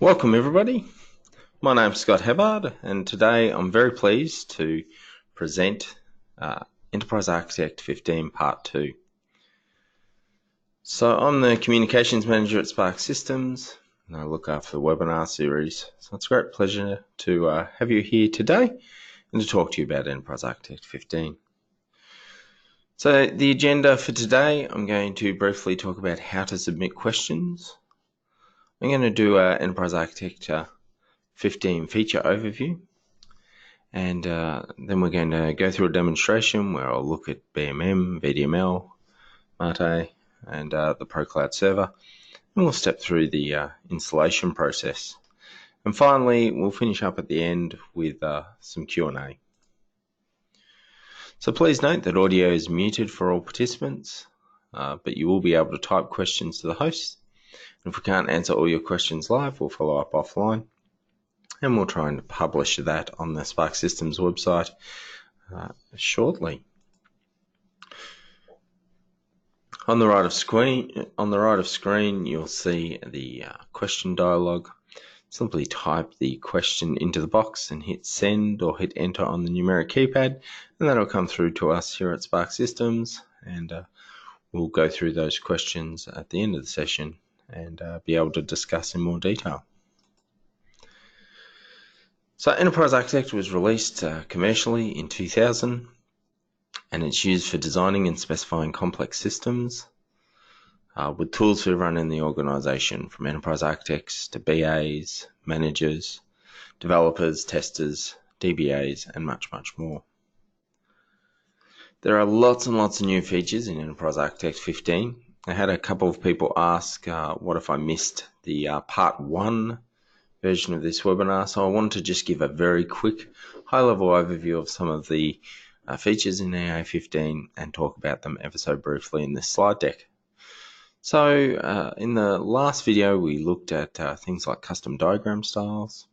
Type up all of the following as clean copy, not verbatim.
Welcome everybody, my name's Scott Hebbard and today I'm very pleased to present Enterprise Architect 15 Part 2. So I'm the Communications Manager at Sparx Systems and I look after the webinar series. So it's a great pleasure to have you here today and to talk to you about Enterprise Architect 15. So the agenda for today, I'm going to briefly talk about how to submit questions. I'm going to do an Enterprise Architecture 15 feature overview, and then we're going to go through a demonstration where I'll look at BMM, VDML, MARTE, and the ProCloud server, and we'll step through the installation process. And finally, we'll finish up at the end with some Q&A. So please note that audio is muted for all participants, but you will be able to type questions to the host. If we can't answer all your questions live, we'll follow up offline and we'll try and publish that on the Sparx Systems website shortly. On the right of screen, you'll see the question dialog. Simply type the question into the box and hit send or hit enter on the numeric keypad, and that'll come through to us here at Sparx Systems, and we'll go through those questions at the end of the session and be able to discuss in more detail. So Enterprise Architect was released commercially in 2000, and it's used for designing and specifying complex systems with tools for everyone in the organization, from enterprise architects to BAs, managers, developers, testers, DBAs, and much, much more. There are lots and lots of new features in Enterprise Architect 15. I had a couple of people ask, what if I missed the part 1 version of this webinar? So I wanted to just give a very quick high-level overview of some of the features in EA15 and talk about them ever so briefly in this slide deck. So in the last video, we looked at things like custom diagram styles.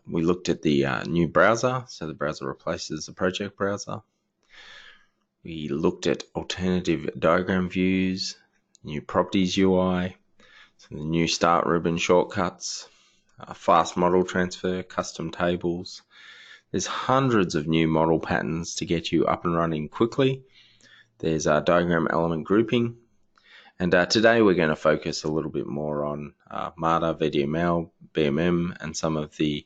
We looked at the new browser, so the browser replaces the project browser. We looked at alternative diagram views, new properties UI, so the new start ribbon shortcuts, fast model transfer, custom tables. There's hundreds of new model patterns to get you up and running quickly. There's diagram element grouping. And today we're going to focus a little bit more on MARTE, VDML, BMM, and some of the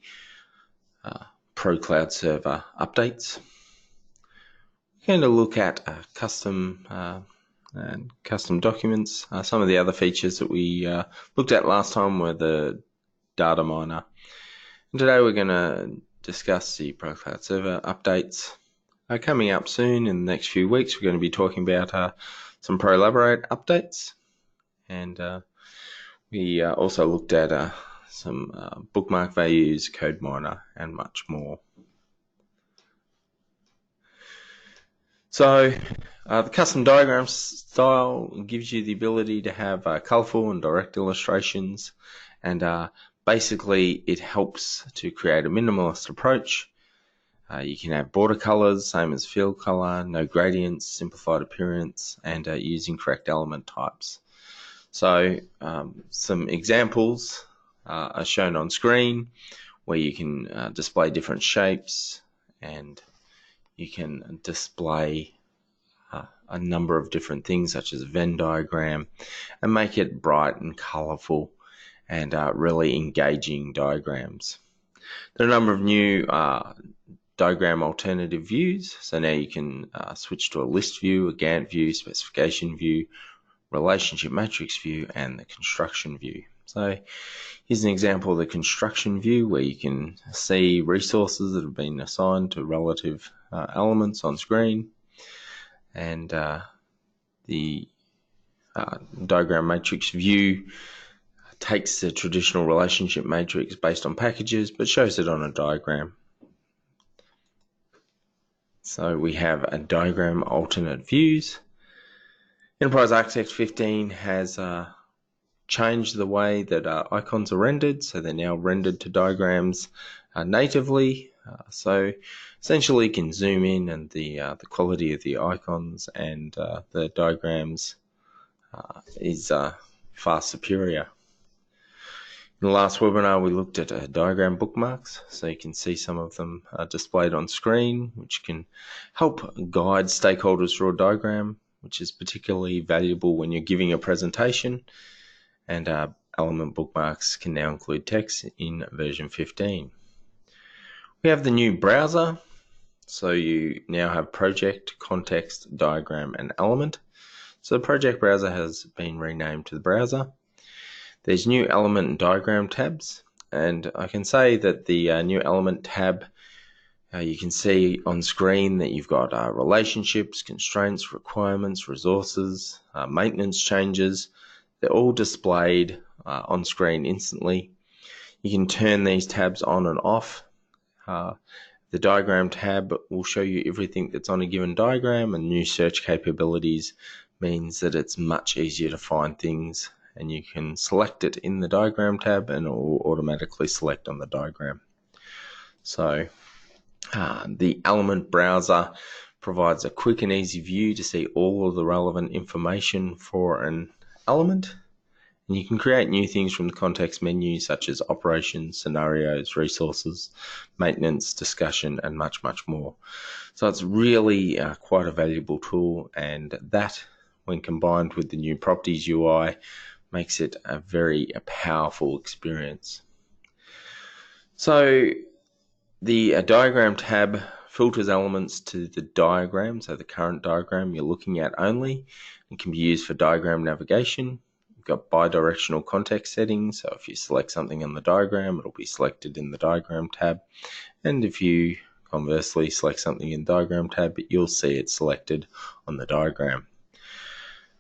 ProCloud server updates. We're going to look at custom documents. Some of the other features that we looked at last time were the data miner. And today we're going to discuss the ProCloud server updates. Coming up soon in the next few weeks, we're going to be talking about some ProLaborate updates. And we also looked at some bookmark values, code miner, and much more. So the custom diagram style gives you the ability to have colorful and direct illustrations, and basically it helps to create a minimalist approach. You can have border colors, same as field color, no gradients, simplified appearance, and using correct element types. So some examples are shown on screen where you can display different shapes, and you can display a number of different things such as a Venn diagram and make it bright and colorful and really engaging diagrams. There are a number of new diagram alternative views. So now you can switch to a list view, a Gantt view, specification view, relationship matrix view, and the construction view. So here's an example of the construction view where you can see resources that have been assigned to relative elements on screen, and the diagram matrix view takes the traditional relationship matrix based on packages but shows it on a diagram. So we have a diagram alternate views. Enterprise Architect 15 has changed the way that icons are rendered, so they're now rendered to diagrams natively. So essentially you can zoom in, and the quality of the icons and the diagrams is far superior. In the last webinar, we looked at diagram bookmarks, so you can see some of them displayed on screen, which can help guide stakeholders through a diagram, which is particularly valuable when you're giving a presentation. And element bookmarks can now include text in version 15. We have the new browser, so you now have project, context, diagram, and element. So the project browser has been renamed to the browser. There's new element and diagram tabs, and I can say that the new element tab, you can see on screen that you've got relationships, constraints, requirements, resources, maintenance changes. They're all displayed on screen instantly. You can turn these tabs on and off. The diagram tab will show you everything that's on a given diagram, and new search capabilities means that it's much easier to find things, and you can select it in the diagram tab and it will automatically select on the diagram. So the element browser provides a quick and easy view to see all of the relevant information for an element. And you can create new things from the context menu, such as operations, scenarios, resources, maintenance, discussion, and much, much more. So it's really quite a valuable tool, and that, when combined with the new properties UI, makes it a very powerful experience. So the diagram tab filters elements to the diagram, so the current diagram you're looking at only, and can be used for diagram navigation. You've got bidirectional context settings, so if you select something on the diagram, it'll be selected in the diagram tab, and if you conversely select something in the diagram tab, you'll see it selected on the diagram.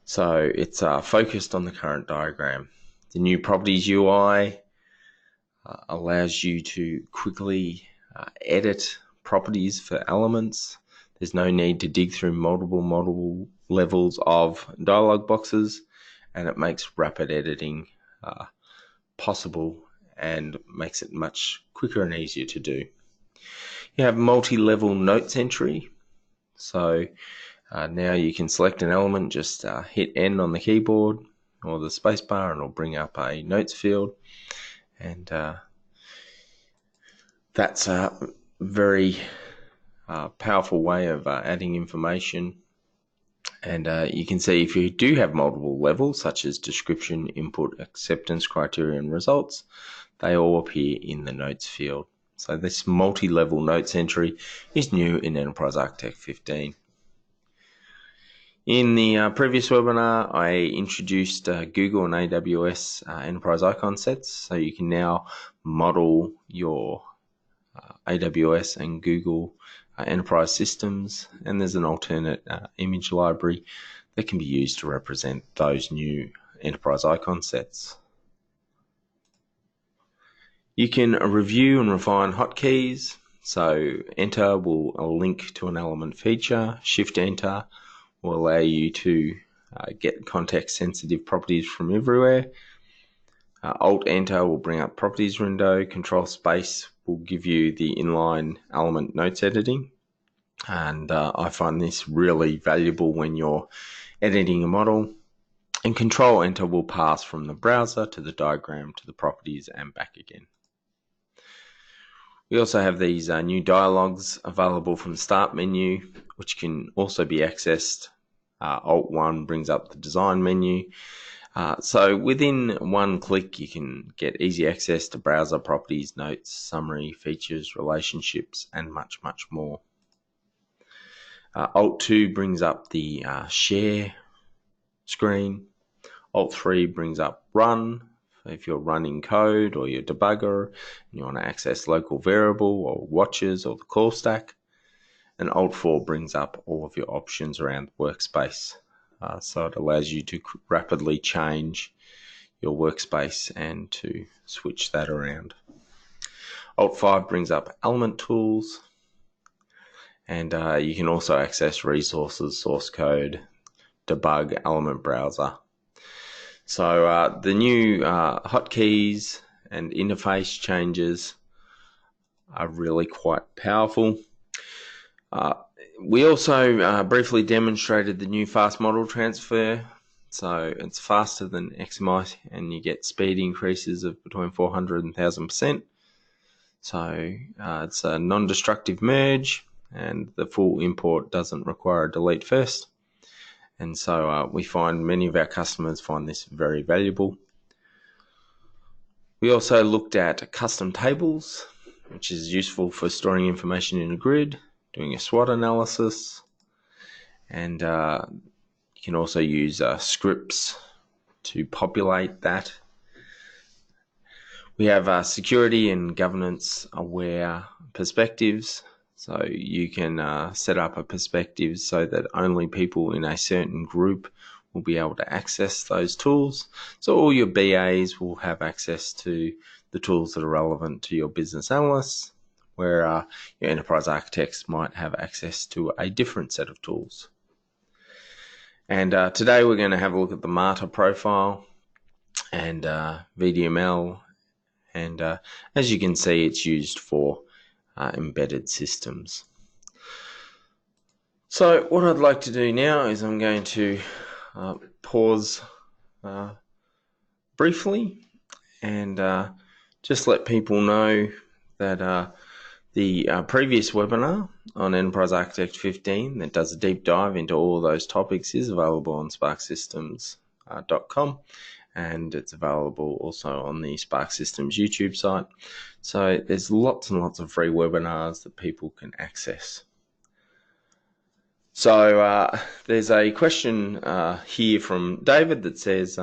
So it's focused on the current diagram. The new properties UI allows you to quickly edit properties for elements. There's no need to dig through multiple levels of dialog boxes, and it makes rapid editing possible and makes it much quicker and easier to do. You have multi-level notes entry. So now you can select an element, just hit N on the keyboard or the spacebar, and it'll bring up a notes field. And that's a very powerful way of adding information. And you can see if you do have multiple levels, such as description, input, acceptance, criteria, and results, they all appear in the notes field. So this multi-level notes entry is new in Enterprise Architect 15. In the previous webinar, I introduced Google and AWS Enterprise Icon sets, so you can now model your AWS and Google enterprise systems, and there's an alternate image library that can be used to represent those new enterprise icon sets. You can review and refine hotkeys, so Enter will link to an element feature, Shift Enter will allow you to get context-sensitive properties from everywhere. Alt-Enter will bring up properties window. Control-Space will give you the inline element notes editing. And I find this really valuable when you're editing a model. And Control-Enter will pass from the browser to the diagram to the properties and back again. We also have these new dialogues available from the Start menu, which can also be accessed. Alt-1 brings up the design menu. So within one click, you can get easy access to browser properties, notes, summary, features, relationships, and much, much more. Alt-2 brings up the share screen. Alt-3 brings up run if you're running code or you're a debugger and you want to access local variable or watches or the call stack. And Alt-4 brings up all of your options around the workspace. So it allows you to rapidly change your workspace and to switch that around. Alt-5 brings up element tools, and you can also access resources, source code, debug, element browser. So the new hotkeys and interface changes are really quite powerful. We also briefly demonstrated the new fast model transfer. So it's faster than XMI, and you get speed increases of between 400 and 1,000%. So it's a non-destructive merge, and the full import doesn't require a delete first. And so we find many of our customers find this very valuable. We also looked at custom tables, which is useful for storing information in a grid, doing a SWOT analysis, and you can also use scripts to populate that. We have security and governance aware perspectives. So you can set up a perspective so that only people in a certain group will be able to access those tools. So all your BAs will have access to the tools that are relevant to your business analysts, where your enterprise architects might have access to a different set of tools. And today we're going to have a look at the MARTE profile and VDML. And as you can see, it's used for embedded systems. So what I'd like to do now is I'm going to pause briefly and just let people know that the previous webinar on Enterprise Architect 15 that does a deep dive into all those topics is available on sparksystems.com. And it's available also on the Sparx Systems YouTube site. So there's lots and lots of free webinars that people can access. So there's a question here from David that says,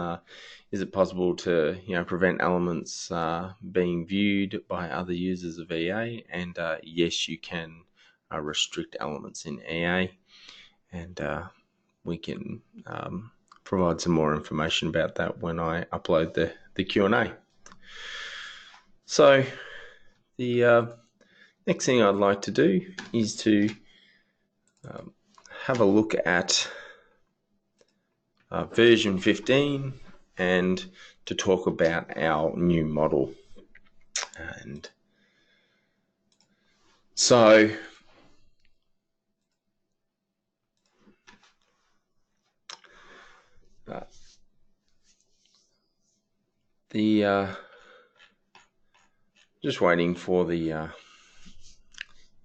is it possible to prevent elements being viewed by other users of EA? And yes, you can restrict elements in EA, and we can provide some more information about that when I upload the Q&A. So the next thing I'd like to do is to have a look at version 15 and to talk about our new model. And so just waiting for the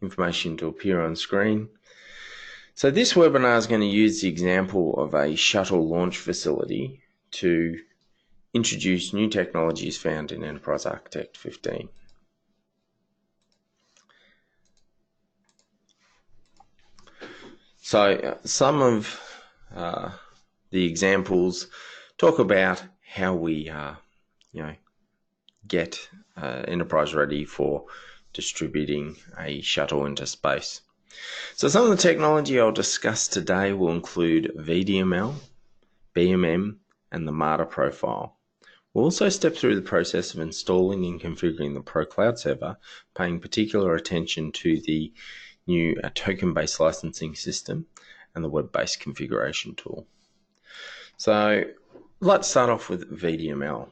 information to appear on screen. So this webinar is going to use the example of a shuttle launch facility to introduce new technologies found in Enterprise Architect 15. So some of the examples talk about how we get enterprise ready for distributing a shuttle into space. So some of the technology I'll discuss today will include VDML, BMM, and the MARTE profile. We'll also step through the process of installing and configuring the Pro Cloud Server, paying particular attention to the new token-based licensing system and the web-based configuration tool. So let's start off with VDML.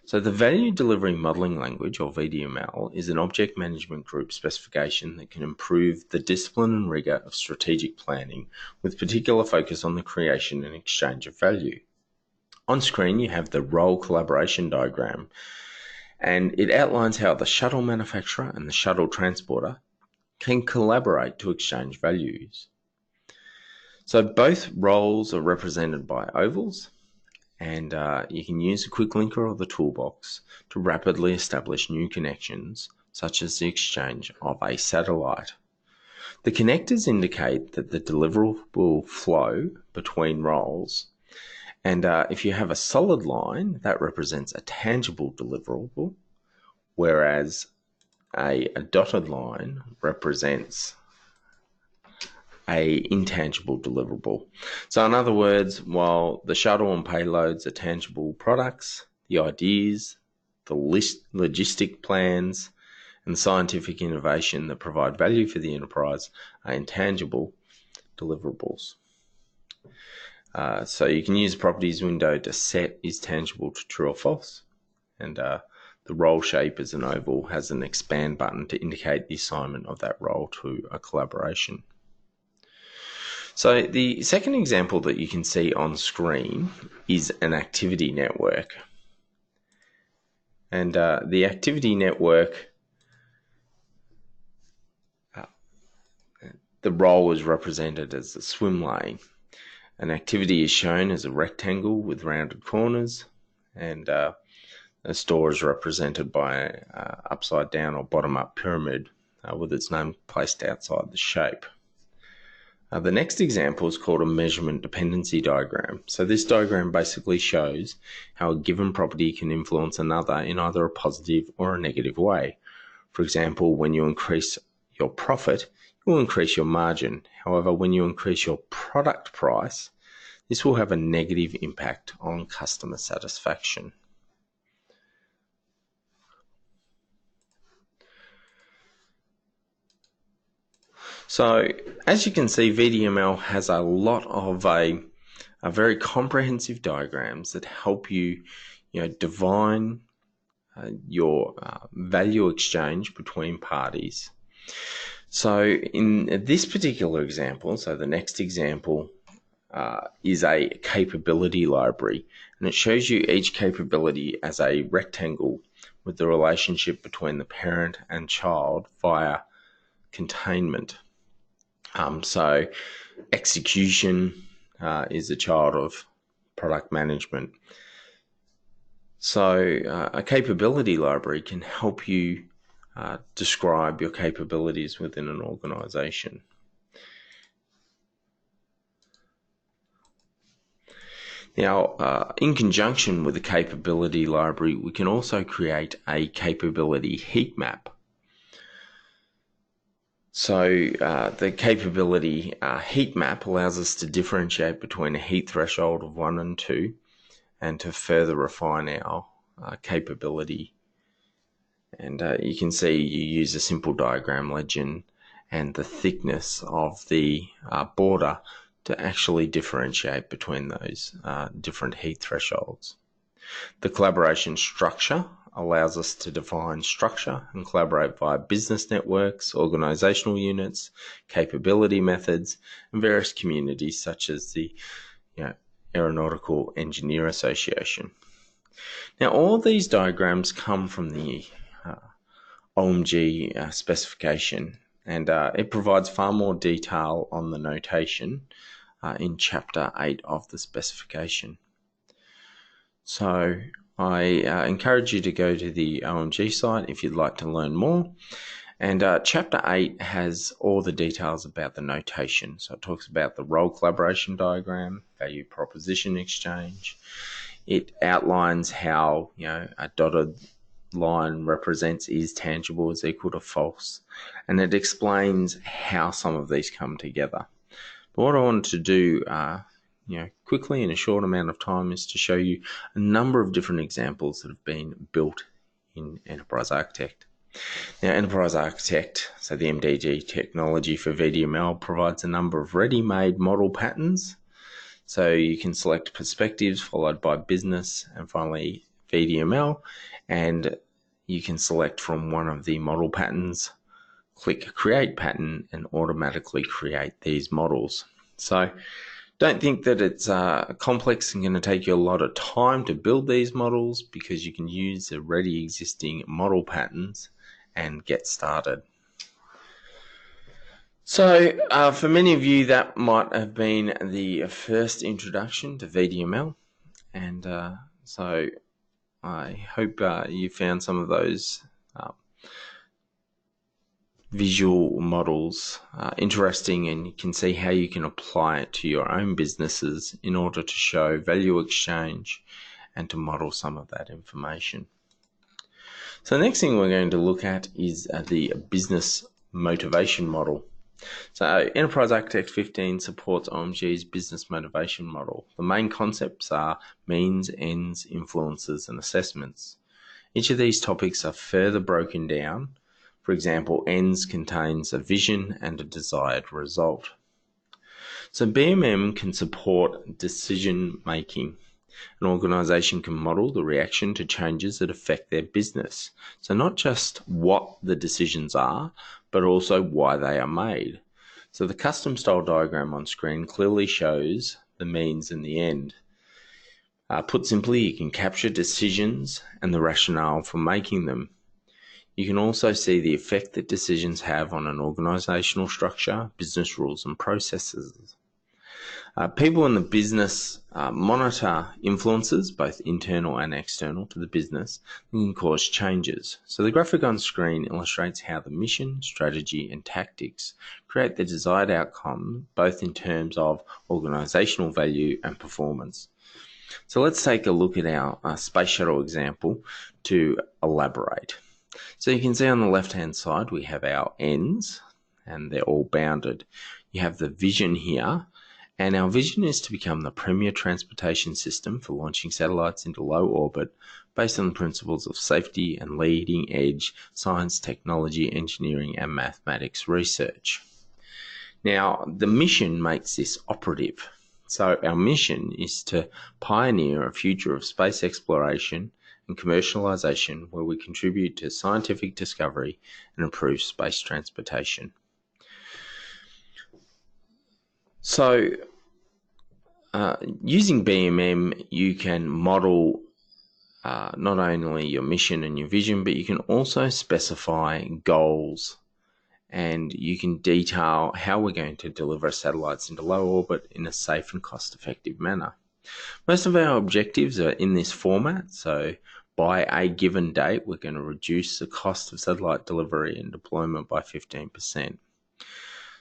So the Value Delivery Modeling Language, or VDML, is an object management group specification that can improve the discipline and rigor of strategic planning, with particular focus on the creation and exchange of value. On screen, you have the role collaboration diagram, and it outlines how the shuttle manufacturer and the shuttle transporter can collaborate to exchange values. So both roles are represented by ovals, and you can use a quick linker or the toolbox to rapidly establish new connections, such as the exchange of a satellite. The connectors indicate that the deliverable flow between roles, and if you have a solid line, that represents a tangible deliverable, whereas a dotted line represents a intangible deliverable. So in other words, while the shuttle and payloads are tangible products, the ideas, the logistic plans, and scientific innovation that provide value for the enterprise are intangible deliverables. So you can use the properties window to set is tangible to true or false, and the role shape as an oval has an expand button to indicate the assignment of that role to a collaboration. So the second example that you can see on screen is an activity network. And the activity network, the role is represented as a swim lane. An activity is shown as a rectangle with rounded corners, and a store is represented by an upside down or bottom up pyramid with its name placed outside the shape. The next example is called a measurement dependency diagram. So this diagram basically shows how a given property can influence another in either a positive or a negative way. For example, when you increase your profit, you will increase your margin. However, when you increase your product price, this will have a negative impact on customer satisfaction. So as you can see, VDML has a lot of a very comprehensive diagrams that help you, divine your value exchange between parties. So in this particular example, so the next example is a capability library, and it shows you each capability as a rectangle with the relationship between the parent and child via containment. So execution is a child of product management. So a capability library can help you describe your capabilities within an organization. Now, in conjunction with the capability library, we can also create a capability heat map. So the capability heat map allows us to differentiate between a heat threshold of 1 and 2 and to further refine our capability. And you can see you use a simple diagram legend and the thickness of the border to actually differentiate between those different heat thresholds. The collaboration structure allows us to define structure and collaborate via business networks, organizational units, capability methods, and various communities such as the Aeronautical Engineer Association. Now, all of these diagrams come from the OMG specification, and it provides far more detail on the notation in Chapter 8 of the specification. So I encourage you to go to the OMG site if you'd like to learn more. And Chapter 8 has all the details about the notation. So it talks about the role collaboration diagram, value proposition exchange. It outlines how a dotted line represents is tangible is equal to false. And it explains how some of these come together. But what I wanted to do quickly in a short amount of time is to show you a number of different examples that have been built in Enterprise Architect. Now, Enterprise Architect, so the MDG technology for VDML, provides a number of ready-made model patterns. So you can select perspectives followed by business and finally VDML, and you can select from one of the model patterns, click Create Pattern, and automatically create these models. So don't think that it's complex and going to take you a lot of time to build these models, because you can use the already existing model patterns and get started. So for many of you, that might have been the first introduction to VDML, and so I hope you found some of those visual models interesting, and you can see how you can apply it to your own businesses in order to show value exchange and to model some of that information. So the next thing we're going to look at is the business motivation model. So Enterprise Architect 15 supports OMG's business motivation model. The main concepts are means, ends, influences, and assessments. Each of these topics are further broken down. For example, ends contains a vision and a desired result. So BMM can support decision making. An organization can model the reaction to changes that affect their business. So not just what the decisions are, but also why they are made. So the custom style diagram on screen clearly shows the means and the end. Put simply, you can capture decisions and the rationale for making them. You can also see the effect that decisions have on an organizational structure, business rules, and processes. People in the business monitor influences, both internal and external to the business, and can cause changes. So the graphic on screen illustrates how the mission, strategy, and tactics create the desired outcome, both in terms of organizational value and performance. So let's take a look at our space shuttle example to elaborate. So you can see on the left-hand side, we have our ends, and they're all bounded. You have the vision here, and our vision is to become the premier transportation system for launching satellites into low orbit based on the principles of safety and leading-edge science, technology, engineering, and mathematics research. Now, the mission makes this operative. So our mission is to pioneer a future of space exploration and commercialization where we contribute to scientific discovery and improve space transportation. So using BMM, you can model not only your mission and your vision, but you can also specify goals, and you can detail how we're going to deliver satellites into low orbit in a safe and cost-effective manner. Most of our objectives are in this format, so by a given date, we're going to reduce the cost of satellite delivery and deployment by 15%.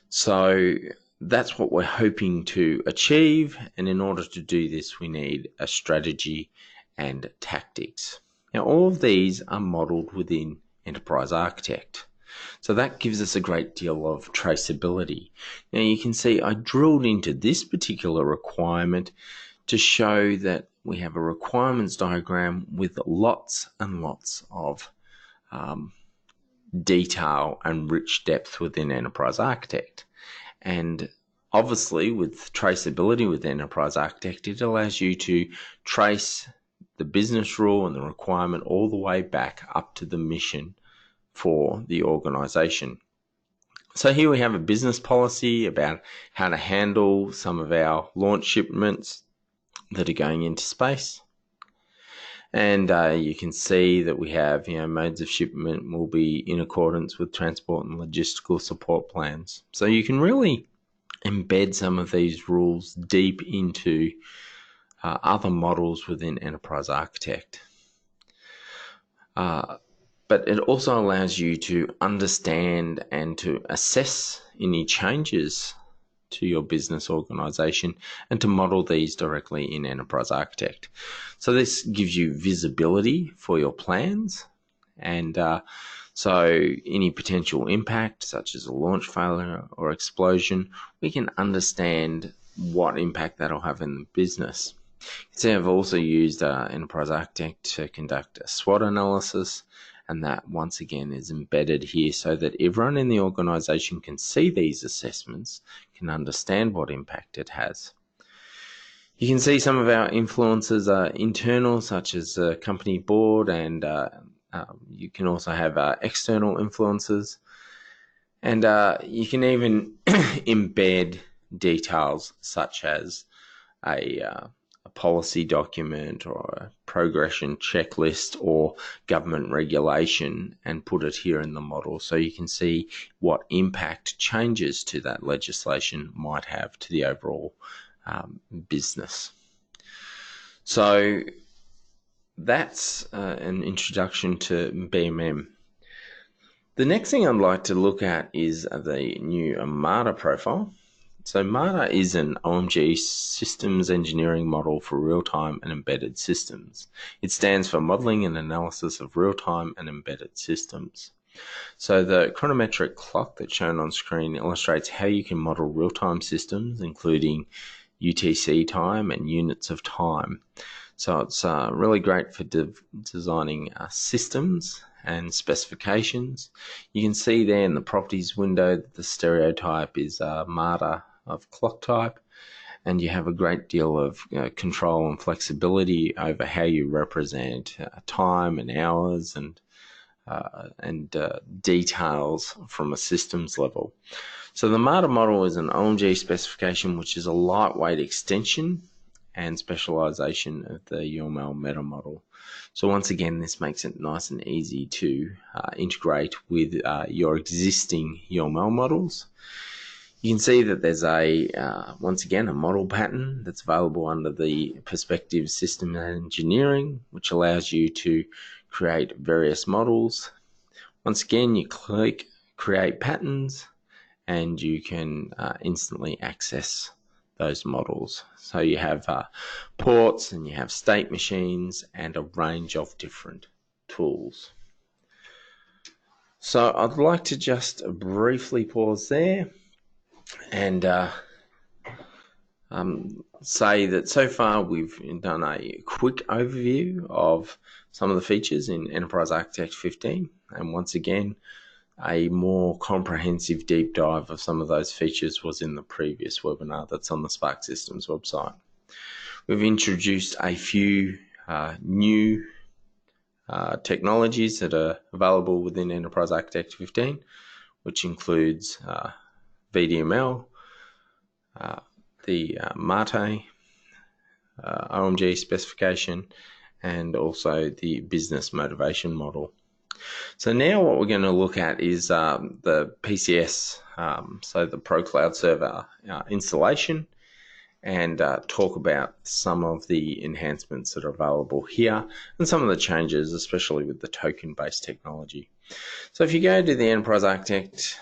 So that's what we're hoping to achieve, and in order to do this, we need a strategy and tactics. Now, all of these are modeled within Enterprise Architect. So that gives us a great deal of traceability. Now you can see I drilled into this particular requirement to show that we have a requirements diagram with lots and lots of detail and rich depth within Enterprise Architect. And obviously with traceability with Enterprise Architect, it allows you to trace the business rule and the requirement all the way back up to the mission for the organization. So here we have a business policy about how to handle some of our launch shipments that are going into space. And you can see that we have, modes of shipment will be in accordance with transport and logistical support plans. So you can really embed some of these rules deep into other models within Enterprise Architect. But it also allows you to understand and to assess any changes to your business organization and to model these directly in Enterprise Architect. So this gives you visibility for your plans, and so any potential impact, such as a launch failure or explosion, we can understand what impact that'll have in the business. So I've also used Enterprise Architect to conduct a SWOT analysis, and that once again is embedded here so that everyone in the organization can see these assessments, can understand what impact it has. You can see some of our influences are internal, such as the company board, and you can also have external influences. And you can even embed details such as a policy document or a progression checklist or government regulation and put it here in the model so you can see what impact changes to that legislation might have to the overall business. So that's an introduction to BMM. The next thing I'd like to look at is the new MARTE profile. So MARTE is an OMG systems engineering model for real-time and embedded systems. It stands for Modeling and Analysis of Real-Time and Embedded Systems. So the chronometric clock that's shown on screen illustrates how you can model real-time systems, including UTC time and units of time. So it's really great for designing systems and specifications. You can see there in the properties window that the stereotype is MARTE of clock type, and you have a great deal of control and flexibility over how you represent time and hours and and details from a systems level. So the MARTE model is an OMG specification, which is a lightweight extension and specialization of the UML meta model. So once again, this makes it nice and easy to integrate with your existing UML models. You can see that there's once again, a model pattern that's available under the perspective system engineering, which allows you to create various models. Once again, you click create patterns and you can instantly access those models. So you have ports and you have state machines and a range of different tools. So I'd like to just briefly pause there and say that so far we've done a quick overview of some of the features in Enterprise Architect 15, and once again a more comprehensive deep dive of some of those features was in the previous webinar that's on the Sparx Systems website. We've introduced a few new technologies that are available within Enterprise Architect 15, which includes VDML, the MARTE, OMG specification, and also the business motivation model. So now what we're going to look at is the PCS, so the Pro Cloud Server installation, and talk about some of the enhancements that are available here and some of the changes, especially with the token-based technology. So if you go to the Enterprise Architect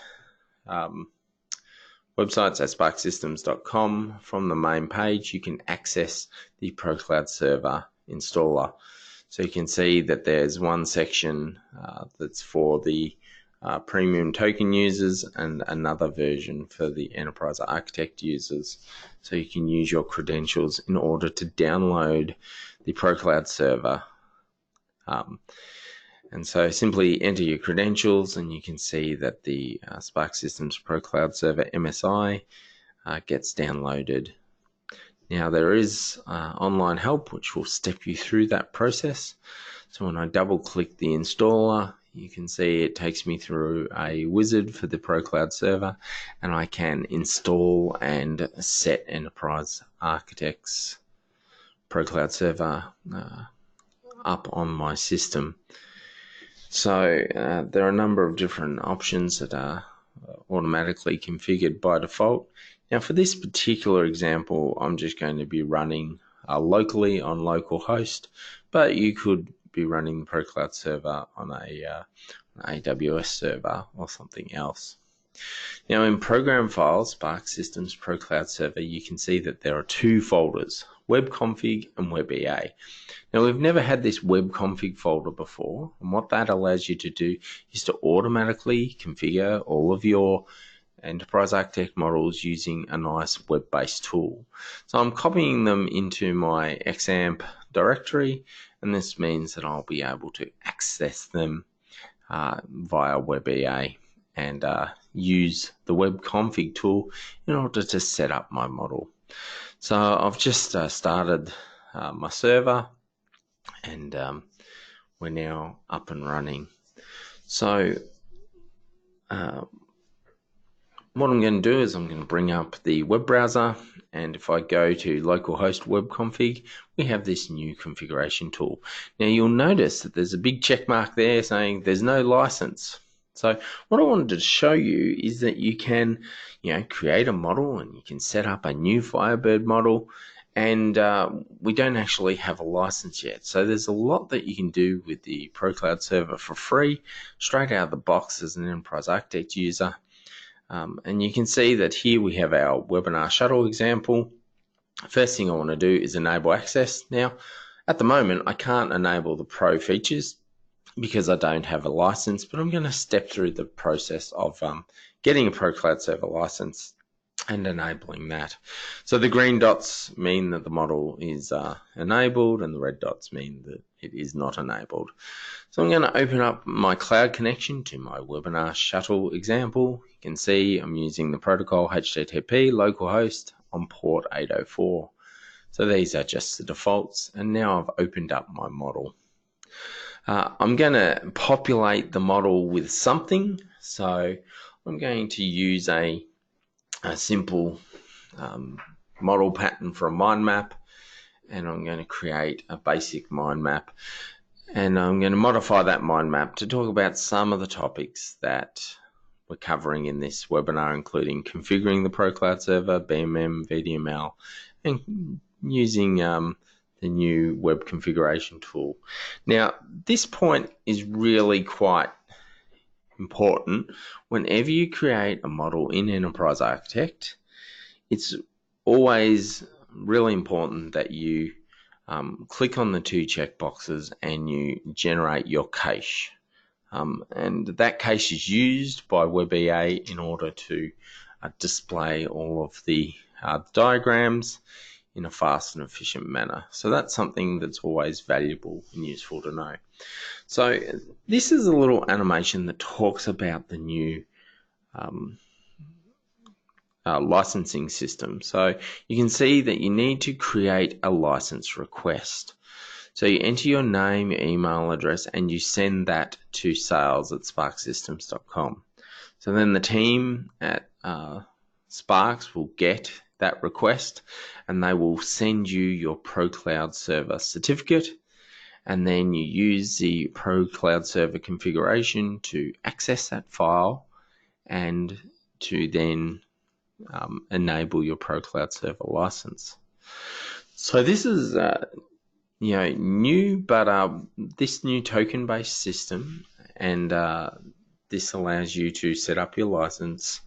websites at sparxsystems.com, from the main page you can access the Pro Cloud Server installer. So you can see that there's one section that's for the premium token users and another version for the Enterprise Architect users. So you can use your credentials in order to download the Pro Cloud Server. And so simply enter your credentials and you can see that the Sparx Systems Pro Cloud Server MSI gets downloaded. Now there is online help which will step you through that process. So when I double click the installer, you can see it takes me through a wizard for the Pro Cloud Server, and I can install and set Enterprise Architect's Pro Cloud Server up on my system. So there are a number of different options that are automatically configured by default. Now for this particular example, I'm just going to be running locally on localhost, but you could be running the Pro Cloud Server on an AWS server or something else. Now in program files, Sparx Systems Pro Cloud Server, you can see that there are two folders, Web Config and Web EA. Now we've never had this Web Config folder before, and what that allows you to do is to automatically configure all of your Enterprise Architect models using a nice web-based tool. So I'm copying them into my XAMPP directory, and this means that I'll be able to access them via WebEA and use the web config tool in order to set up my model. So I've just started my server, and we're now up and running. So what I'm going to do is I'm going to bring up the web browser, and if I go to localhost web config, we have this new configuration tool. Now you'll notice that there's a big check mark there saying there's no license. So what I wanted to show you is that you can, create a model and you can set up a new Firebird model, and we don't actually have a license yet. So there's a lot that you can do with the Pro Cloud Server for free, straight out of the box as an Enterprise Architect user. And you can see that here we have our webinar Shuttle example. First thing I want to do is enable access. Now, at the moment, I can't enable the Pro features because I don't have a license, but I'm going to step through the process of getting a Pro Cloud Server license and enabling that. So the green dots mean that the model is enabled, and the red dots mean that it is not enabled. So I'm going to open up my cloud connection to my webinar Shuttle example. You can see I'm using the protocol HTTP localhost on port 804. So these are just the defaults, and now I've opened up my model. I'm going to populate the model with something. So I'm going to use a simple model pattern for a mind map, and I'm going to create a basic mind map, and I'm going to modify that mind map to talk about some of the topics that we're covering in this webinar, including configuring the ProCloud server, BMM, VDML, and using the new web configuration tool. Now, this point is really quite important. Whenever you create a model in Enterprise Architect, it's always really important that you click on the two checkboxes and you generate your cache. And that cache is used by WebEA in order to display all of the diagrams in a fast and efficient manner. So that's something that's always valuable and useful to know. So this is a little animation that talks about the new licensing system. So you can see that you need to create a license request. So you enter your name, your email address, and you send that to sales@sparxsystems.com. So then the team at Sparx will get that request, and they will send you your ProCloud Server certificate, and then you use the ProCloud Server configuration to access that file and to then enable your ProCloud Server license. So this is new, but this new token-based system, and this allows you to set up your license.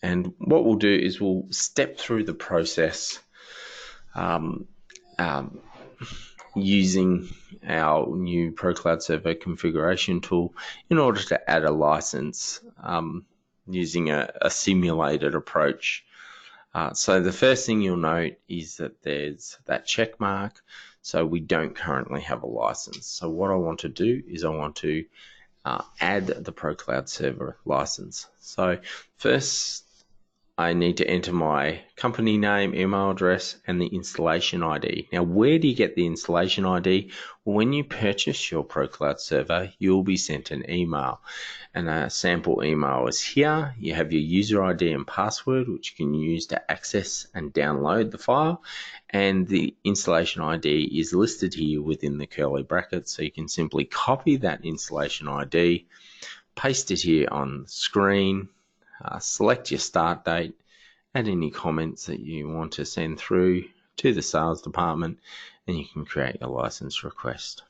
And what we'll do is we'll step through the process using our new ProCloud Server configuration tool in order to add a license using a simulated approach. So the first thing you'll note is that there's that check mark. So we don't currently have a license. So what I want to do is I want to add the ProCloud Server license. So first, I need to enter my company name, email address, and the installation ID. Now, where do you get the installation ID? Well, when you purchase your ProCloud server, you'll be sent an email. And a sample email is here. You have your user ID and password, which you can use to access and download the file. And the installation ID is listed here within the curly brackets. So you can simply copy that installation ID, paste it here on the screen, select your start date, add any comments that you want to send through to the sales department, and you can create a license request.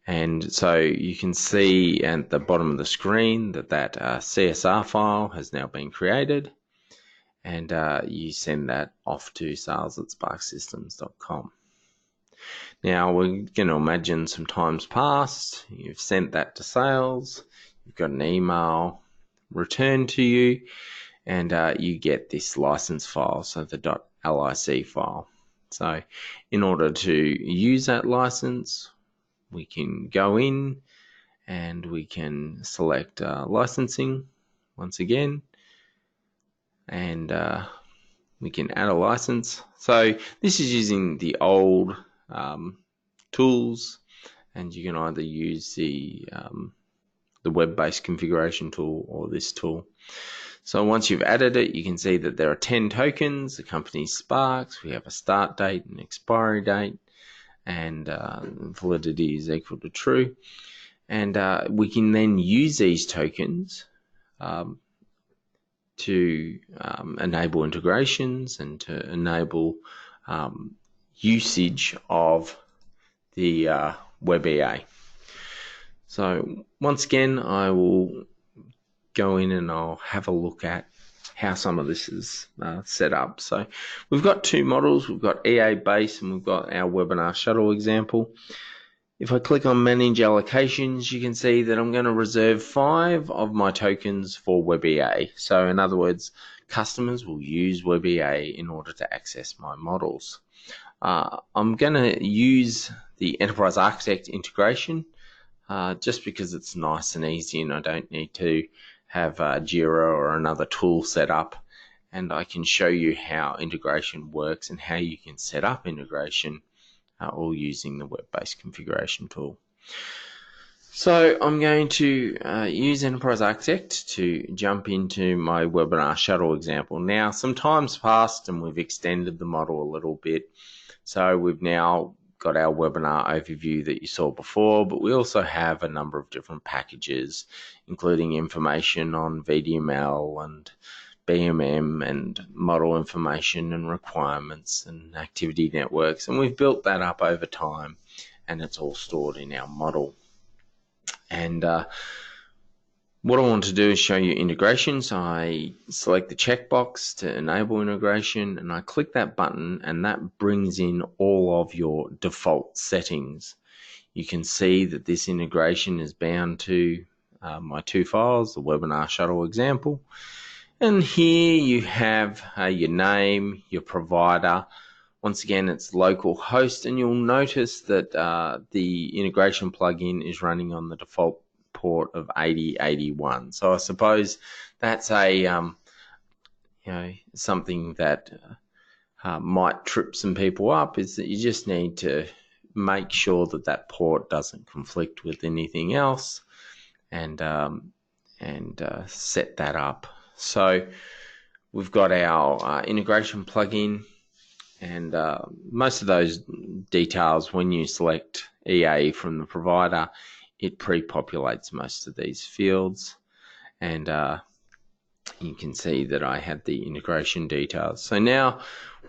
And so you can see at the bottom of the screen that CSR file has now been created, and you send that off to sales@sparxsystems.com. Now we're going to imagine some times past, you've sent that to sales, you've got an email returned to you, and you get this license file, so the .lic file. So in order to use that license, we can go in and we can select licensing once again, and we can add a license. So this is using the old tools, and you can either use the web-based configuration tool or this tool. So once you've added it, you can see that there are 10 tokens. The company's Sparx. We have a start date and expiry date, and validity is equal to true. And we can then use these tokens to enable integrations and to enable usage of the WebEA. So once again, I will go in and I'll have a look at how some of this is set up. So we've got two models. We've got EA base and we've got our webinar Shuttle example. If I click on manage allocations, you can see that I'm going to reserve 5 of my tokens for WebEA. So in other words, customers will use WebEA in order to access my models. I'm going to use the Enterprise Architect integration just because it's nice and easy and I don't need to have Jira or another tool set up, and I can show you how integration works and how you can set up integration all using the web-based configuration tool. So I'm going to use Enterprise Architect to jump into my webinar Shuttle example. Now, some time's passed and we've extended the model a little bit. So we've now got our webinar overview that you saw before, but we also have a number of different packages, including information on VDML and BMM and model information and requirements and activity networks. And we've built that up over time, and it's all stored in our model. And what I want to do is show you integration. So I select the checkbox to enable integration, and I click that button, and that brings in all of your default settings. You can see that this integration is bound to my two files, the webinar Shuttle example. And here you have your name, your provider. Once again, it's local host, and you'll notice that the integration plugin is running on the default port of 8081. So I suppose that's a something that might trip some people up, is that you just need to make sure that that port doesn't conflict with anything else, and set that up. So we've got our integration plugin, and most of those details, when you select EA from the provider, it pre-populates most of these fields, and you can see that I had the integration details. So now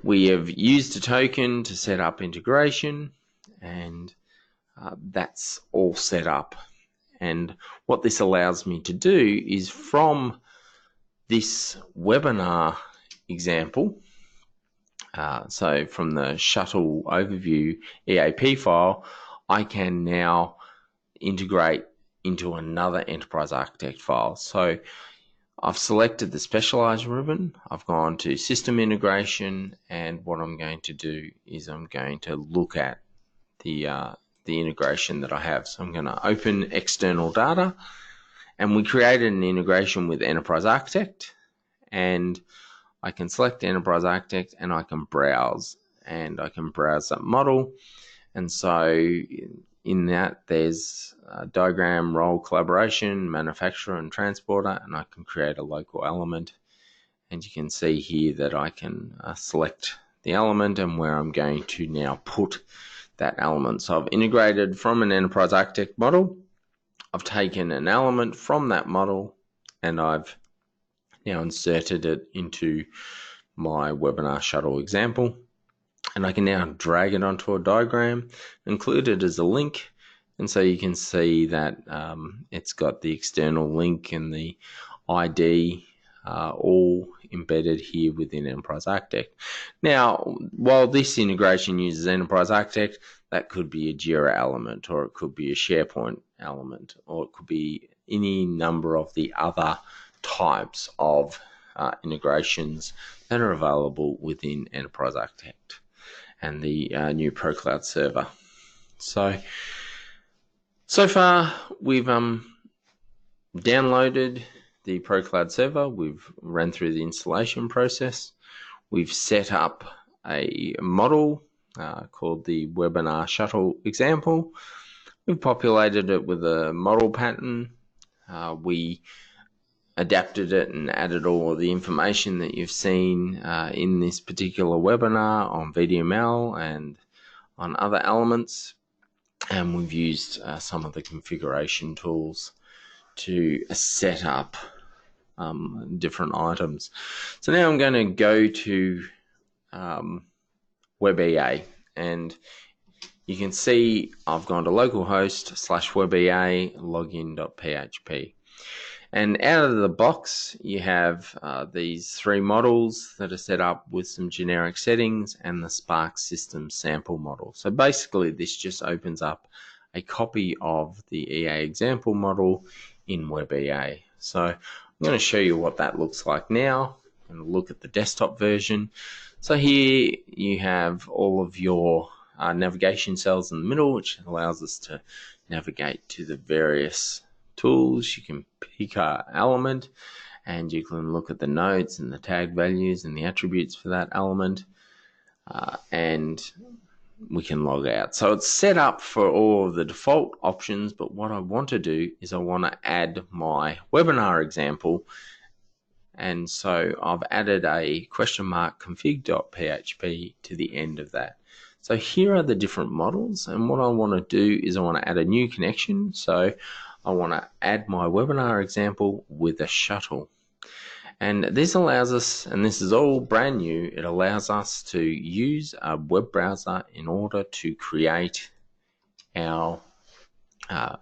we have used a token to set up integration, and that's all set up. And what this allows me to do is, from this webinar example, so from the Shuttle overview EAP file, I can now integrate into another Enterprise Architect file. So I've selected the Specialized ribbon, I've gone to System Integration, and what I'm going to do is I'm going to look at the integration that I have. So I'm going to open external data, and we created an integration with Enterprise Architect, and I can select Enterprise Architect, and I can browse, that model. And so in that, there's diagram, role, collaboration, manufacturer, and transporter, and I can create a local element. And you can see here that I can select the element and where I'm going to now put that element. So I've integrated from an Enterprise Architect model. I've taken an element from that model, and I've now inserted it into my webinar Shuttle example. And I can now drag it onto a diagram, include it as a link, and so you can see that it's got the external link and the ID all embedded here within Enterprise Architect. Now, while this integration uses Enterprise Architect, that could be a Jira element, or it could be a SharePoint element, or it could be any number of the other types of integrations that are available within Enterprise Architect and the new ProCloud server. So far we've downloaded the ProCloud server, we've ran through the installation process, we've set up a model called the webinar Shuttle example, we've populated it with a model pattern, we adapted it and added all of the information that you've seen in this particular webinar on VDML and on other elements, and we've used some of the configuration tools to set up different items. So now I'm going to go to WebEA, and you can see I've gone to localhost /WebEA login.php. And out of the box, you have these three models that are set up with some generic settings and the Sparx system sample model. So basically, this just opens up a copy of the EA example model in WebEA. So I'm going to show you what that looks like now, and look at the desktop version. So here you have all of your navigation cells in the middle, which allows us to navigate to the various tools. You can pick an element, and you can look at the nodes and the tag values and the attributes for that element, and we can log out. So it's set up for all of the default options, but what I want to do is I want to add my webinar example. And so I've added a config.php to the end of that. So here are the different models, and what I want to do is I want to add a new connection. So I want to add my webinar example with a shuttle. And this allows us, and this is all brand new, it allows us to use a web browser in order to create our, to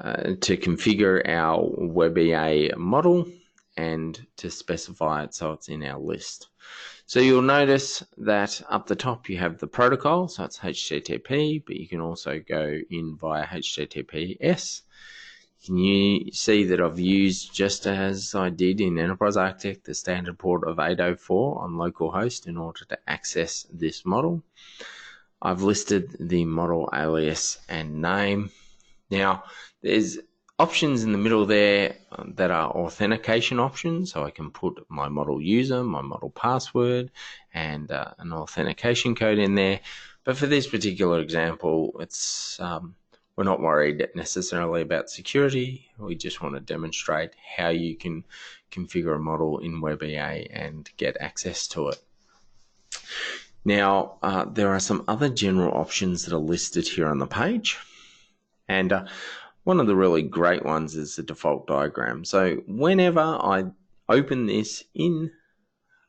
configure our WebEA model and to specify it so it's in our list. So you'll notice that up the top you have the protocol, so it's HTTP, but you can also go in via HTTPS. You see that I've used, just as I did in Enterprise Architect, the standard port of 804 on localhost in order to access this model. I've listed the model alias and name. Now, there's options in the middle there that are authentication options, so I can put my model user, my model password, and an authentication code in there. But for this particular example, it's we're not worried necessarily about security. We just want to demonstrate how you can configure a model in WebEA and get access to it. Now, there are some other general options that are listed here on the page. And one of the really great ones is the default diagram. So whenever I open this in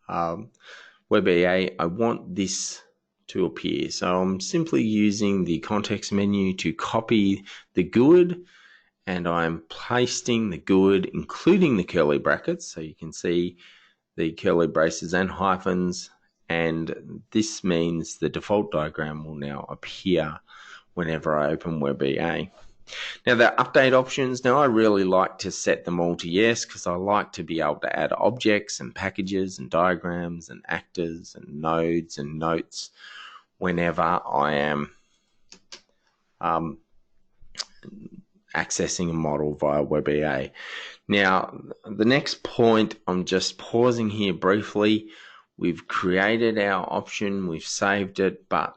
WebEA, I want this to appear. So I'm simply using the context menu to copy the GUID, and I'm pasting the GUID, including the curly brackets. So you can see the curly braces and hyphens, and this means the default diagram will now appear whenever I open WebEA. Now, the update options, now I really like to set them all to yes, because I like to be able to add objects and packages and diagrams and actors and nodes and notes whenever I am accessing a model via WebEA. Now, the next point, I'm just pausing here briefly. We've created our option, we've saved it, but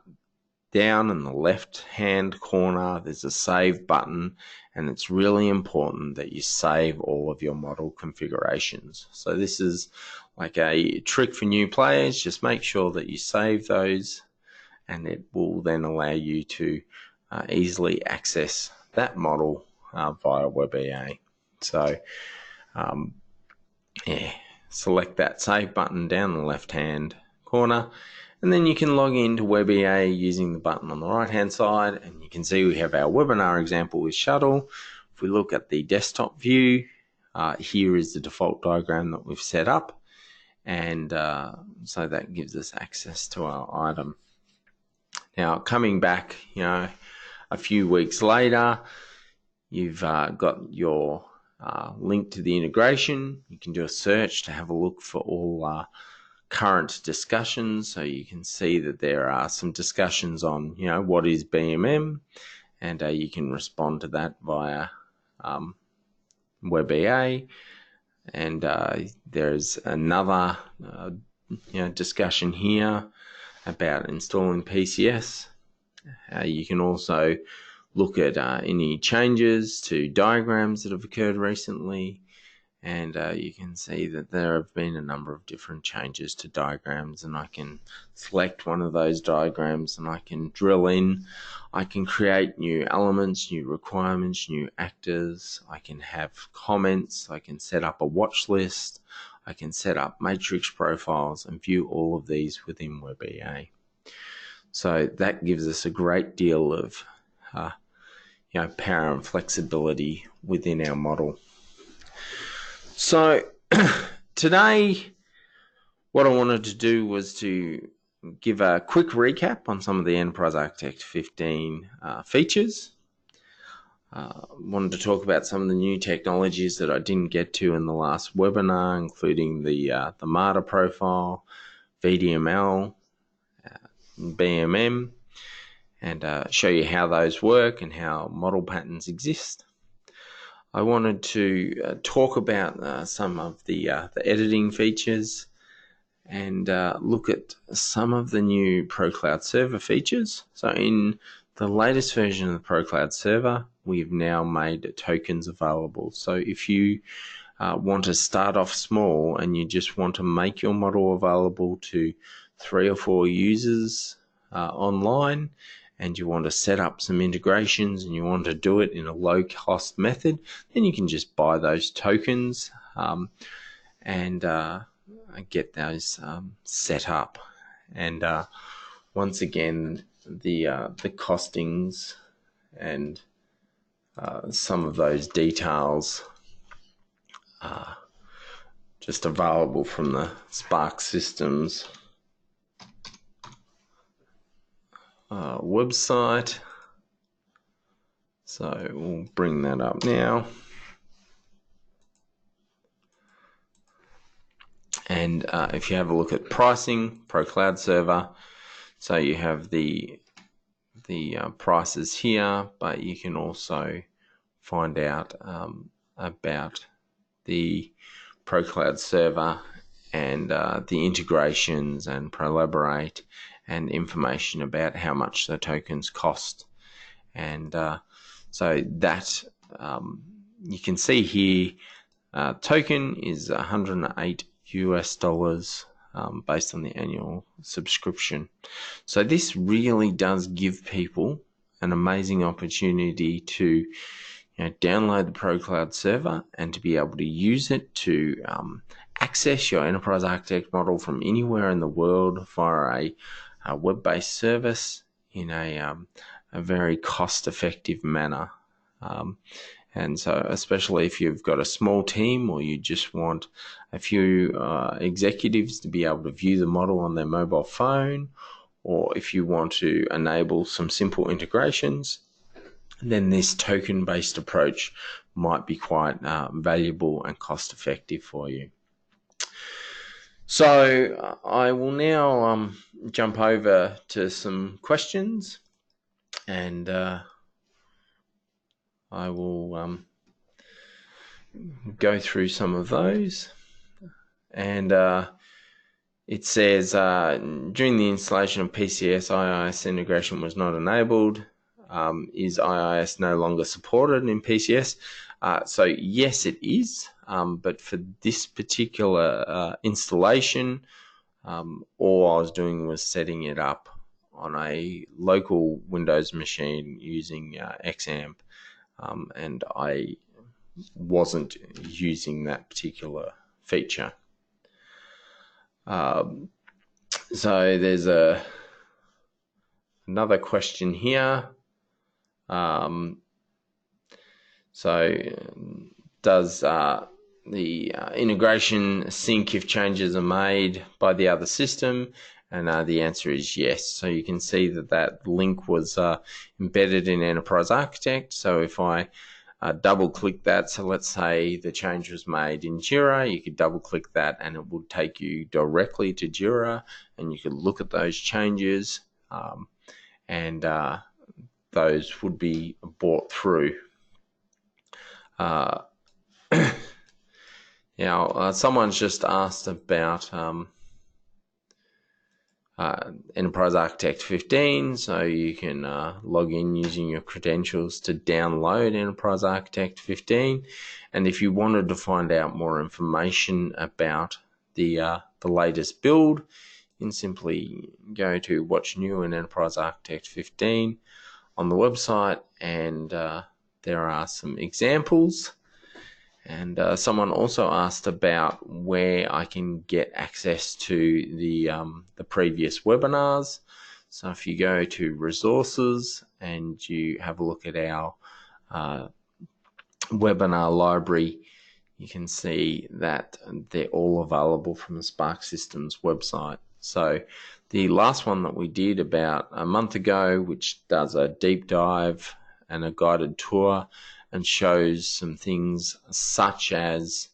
down in the left-hand corner, there's a save button, and it's really important that you save all of your model configurations. So this is like a trick for new players. Just make sure that you save those, and it will then allow you to easily access that model via WebEA. So yeah, select that save button down the left-hand corner, and then you can log into WebEA using the button on the right-hand side, and you can see we have our webinar example with Shuttle. If we look at the desktop view, here is the default diagram that we've set up, and so that gives us access to our item. Now, coming back, a few weeks later, you've got your link to the integration. You can do a search to have a look for all current discussions, so you can see that there are some discussions on what is BMM, and you can respond to that via WebEA. And there's another discussion here about installing PCS. You can also look at any changes to diagrams that have occurred recently, and you can see that there have been a number of different changes to diagrams, and I can select one of those diagrams and I can drill in. I can create new elements, new requirements, new actors. I can have comments. I can set up a watch list. I can set up matrix profiles and view all of these within WebEA. So that gives us a great deal of power and flexibility within our model. So today, what I wanted to do was to give a quick recap on some of the Enterprise Architect 15 features. Wanted to talk about some of the new technologies that I didn't get to in the last webinar, including the MARTE profile, VDML, BMM, and show you how those work and how model patterns exist. I wanted to talk about some of the editing features and look at some of the new Pro Cloud Server features. So in the latest version of the Pro Cloud Server, we've now made tokens available. So if you want to start off small and you just want to make your model available to 3 or 4 users online, and you want to set up some integrations and you want to do it in a low cost method, then you can just buy those tokens and get those set up. And once again, the costings and some of those details are just available from the Sparx Systems website. So we'll bring that up now. And if you have a look at pricing, Pro Cloud Server, so you have the prices here, but you can also find out about the Pro Cloud Server and the integrations and Prolaborate and information about how much the tokens cost. And so that you can see here, token is $108 based on the annual subscription. So this really does give people an amazing opportunity to download the Pro Cloud Server and to be able to use it to access your enterprise architect model from anywhere in the world via a web-based service in a very cost-effective manner. And so especially if you've got a small team or you just want a few executives to be able to view the model on their mobile phone, or if you want to enable some simple integrations, then this token-based approach might be quite valuable and cost-effective for you. So I will now jump over to some questions, and I will go through some of those. And it says, during the installation of PCS, IIS integration was not enabled. Is IIS no longer supported in PCS? So yes, it is, but for this particular installation, all I was doing was setting it up on a local Windows machine using XAMPP, and I wasn't using that particular feature. So there's another question here. So does the integration sync if changes are made by the other system? And the answer is yes. So you can see that that link was embedded in Enterprise Architect. So if I double click that, so let's say the change was made in Jira, you could double click that and it will take you directly to Jira, and you could look at those changes, and those would be brought through. Now, someone's just asked about Enterprise Architect 15, so you can log in using your credentials to download Enterprise Architect 15. And if you wanted to find out more information about the latest build, you can simply go to What's New in Enterprise Architect 15 on the website, and there are some examples. And someone also asked about where I can get access to the previous webinars. So if you go to resources and you have a look at our webinar library, you can see that they're all available from the Sparx Systems website. So the last one that we did about a month ago, which does a deep dive and a guided tour and shows some things such as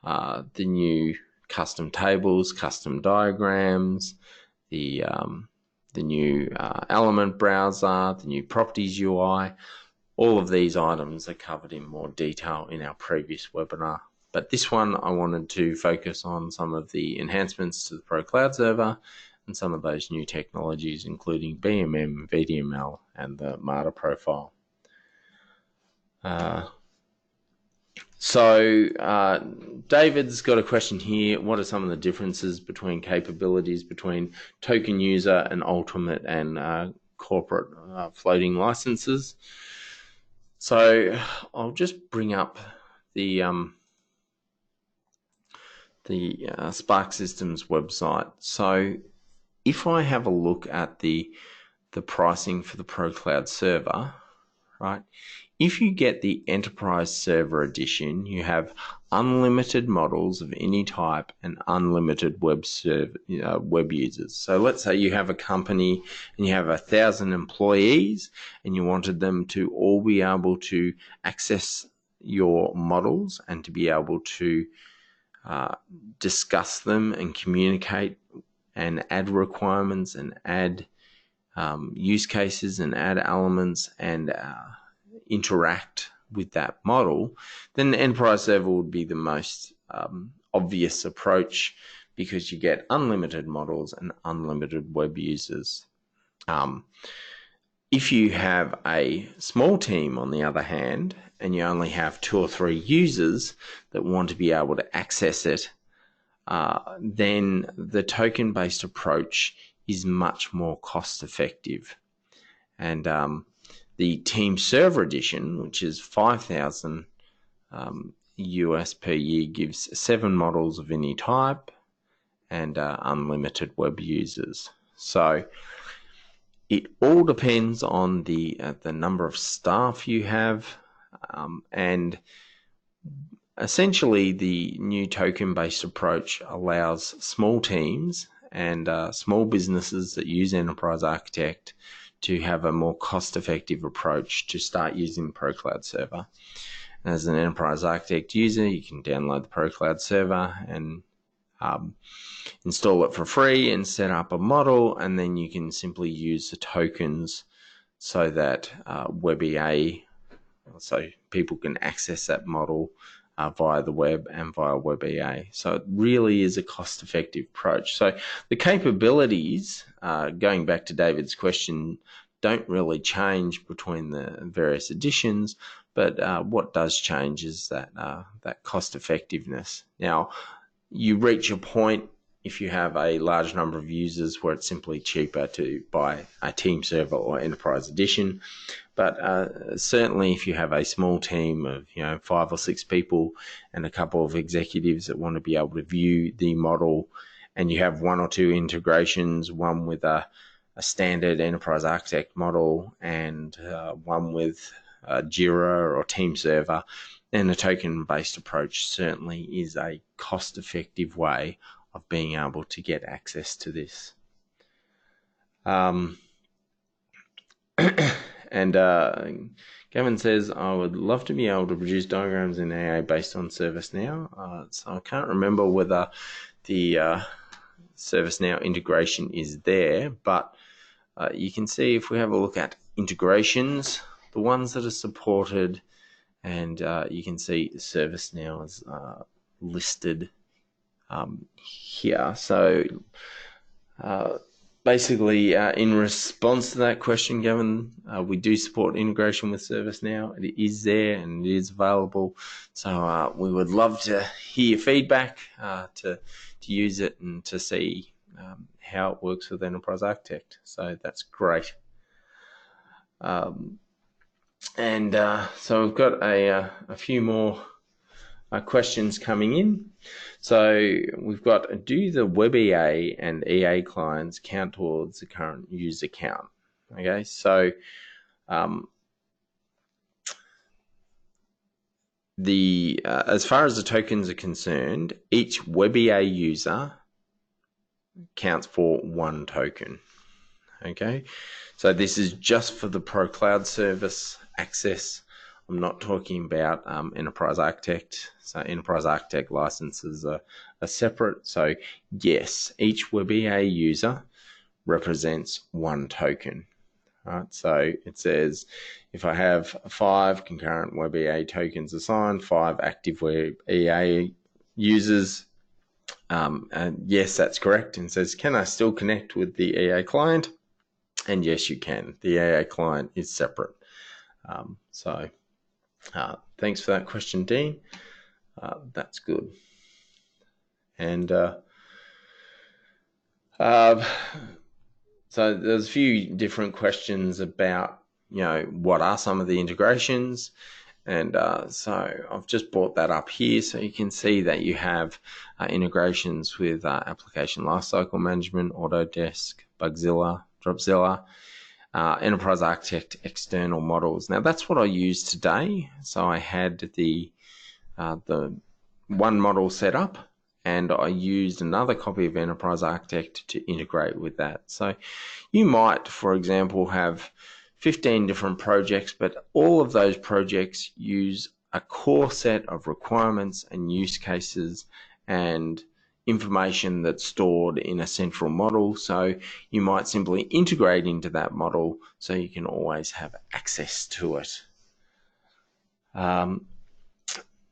the new custom tables, custom diagrams, the new element browser, the new properties UI. All of these items are covered in more detail in our previous webinar. But this one, I wanted to focus on some of the enhancements to the Pro Cloud Server and some of those new technologies, including BMM, VDML, and the MARTE profile. David's got a question here. What are some of the differences between capabilities between token user and ultimate and corporate floating licenses? So I'll just bring up the Sparx Systems website. So if I have a look at the pricing for the Pro Cloud Server, right? If you get the Enterprise Server Edition, you have unlimited models of any type and unlimited web users. So let's say you have a company and you have 1,000 employees and you wanted them to all be able to access your models and to be able to discuss them and communicate and add requirements and add use cases and add elements and interact with that model, then the Enterprise Server would be the most obvious approach, because you get unlimited models and unlimited web users. If you have a small team, on the other hand, and you only have 2 or 3 users that want to be able to access it, then the token-based approach is much more cost-effective. And the Team Server Edition, which is $5,000 US per year, gives 7 models of any type and unlimited web users. So it all depends on the number of staff you have, and essentially the new token-based approach allows small teams and small businesses that use Enterprise Architect to have a more cost-effective approach to start using Pro Cloud Server. As an Enterprise Architect user, you can download the Pro Cloud Server and install it for free and set up a model, and then you can simply use the tokens so that WebEA, so people can access that model via the web and via WebEA. So it really is a cost-effective approach. So the capabilities, going back to David's question, don't really change between the various editions, but what does change is that cost-effectiveness. Now, you reach a point if you have a large number of users where it's simply cheaper to buy a Team Server or Enterprise Edition. But certainly if you have a small team of 5 or 6 people and a couple of executives that want to be able to view the model, and you have 1 or 2 integrations, one with a standard Enterprise Architect model and one with Jira or Team Server, then a token-based approach certainly is a cost-effective way of being able to get access to this. And Gavin says, I would love to be able to produce diagrams in AA based on ServiceNow. So I can't remember whether the ServiceNow integration is there, but you can see if we have a look at integrations, the ones that are supported, and you can see ServiceNow is listed here. So basically, in response to that question, Gavin, we do support integration with ServiceNow. It is there and it is available. So we would love to hear your feedback to use it and to see how it works with Enterprise Architect. So that's great. So we've got a few more questions coming in. So we've got, do the WebEA and EA clients count towards the current user count? Okay, so as far as the tokens are concerned, each WebEA user counts for 1 token. Okay, so this is just for the Pro Cloud Service access. I'm not talking about Enterprise Architect. So Enterprise Architect licenses are separate. So yes, each WebEA user represents 1 token. Right, so it says if I have 5 concurrent Web EA tokens assigned, 5 active Web EA users, and yes, that's correct. And it says, can I still connect with the EA client? And yes, you can. The EA client is separate. Thanks for that question, Dean. That's good. And so there's a few different questions about, what are some of the integrations? And so I've just brought that up here so you can see that you have integrations with Application Lifecycle Management, Autodesk, Bugzilla, Dropzilla, Enterprise Architect external models. Now that's what I used today. So I had the one model set up, and I used another copy of Enterprise Architect to integrate with that. So you might, for example, have 15 different projects, but all of those projects use a core set of requirements and use cases and information that's stored in a central model. So you might simply integrate into that model so you can always have access to it.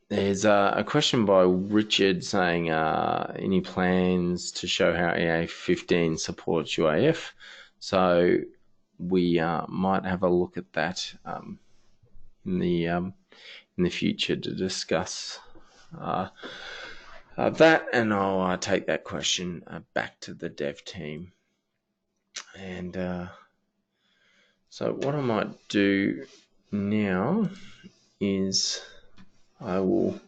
There's a question by Richard saying, any plans to show how EA15 supports UAF? So we might have a look at that in the future to discuss that, and I'll take that question back to the dev team. And so what I might do now is I will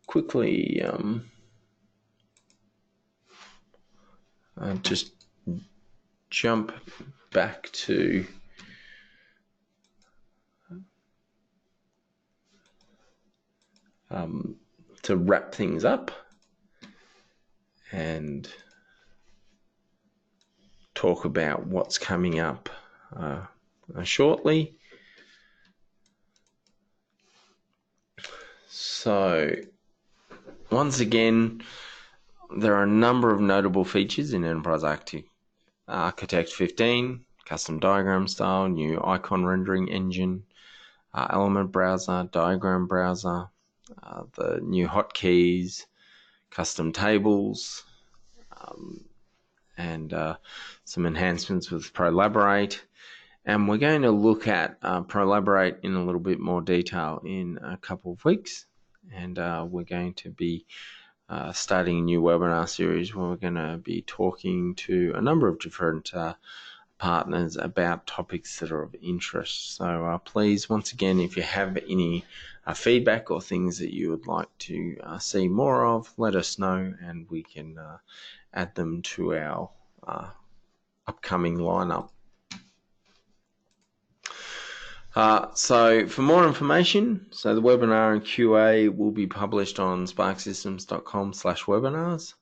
quickly just jump back to wrap things up and talk about what's coming up shortly. So once again, there are a number of notable features in Enterprise Architect 15, custom diagram style, new icon rendering engine, element browser, diagram browser, the new hotkeys, custom tables, and some enhancements with Prolaborate. And we're going to look at Prolaborate in a little bit more detail in a couple of weeks. And we're going to be starting a new webinar series where we're going to be talking to a number of different partners about topics that are of interest. So please, once again, if you have any feedback or things that you would like to see more of, let us know and we can add them to our upcoming lineup. So for more information, so the webinar and QA will be published on sparksystems.com/webinars.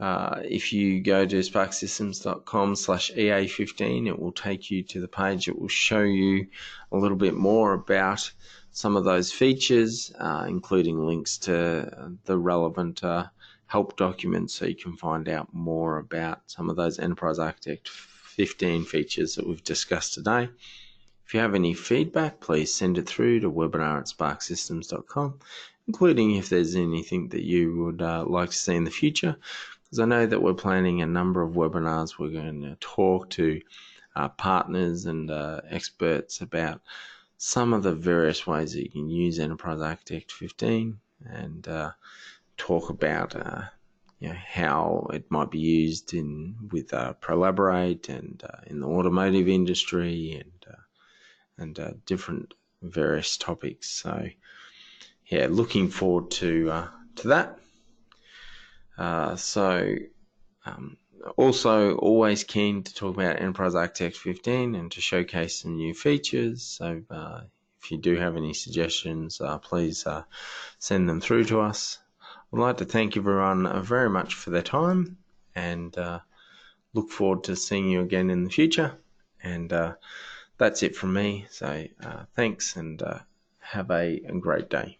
If you go to sparksystems.com/EA15, it will take you to the page. It will show you a little bit more about some of those features, including links to the relevant help documents so you can find out more about some of those Enterprise Architect 15 features that we've discussed today. If you have any feedback, please send it through to webinar@sparksystems.com, including if there's anything that you would like to see in the future, because I know that we're planning a number of webinars. We're going to talk to partners and experts about some of the various ways that you can use Enterprise Architect 15 and talk about how it might be used with Prolaborate and in the automotive industry and different various topics. So yeah, looking forward to that. Also always keen to talk about Enterprise Architect 15 and to showcase some new features. So if you do have any suggestions, please send them through to us. I'd like to thank everyone very much for their time and look forward to seeing you again in the future. And that's it from me. So thanks and have a great day.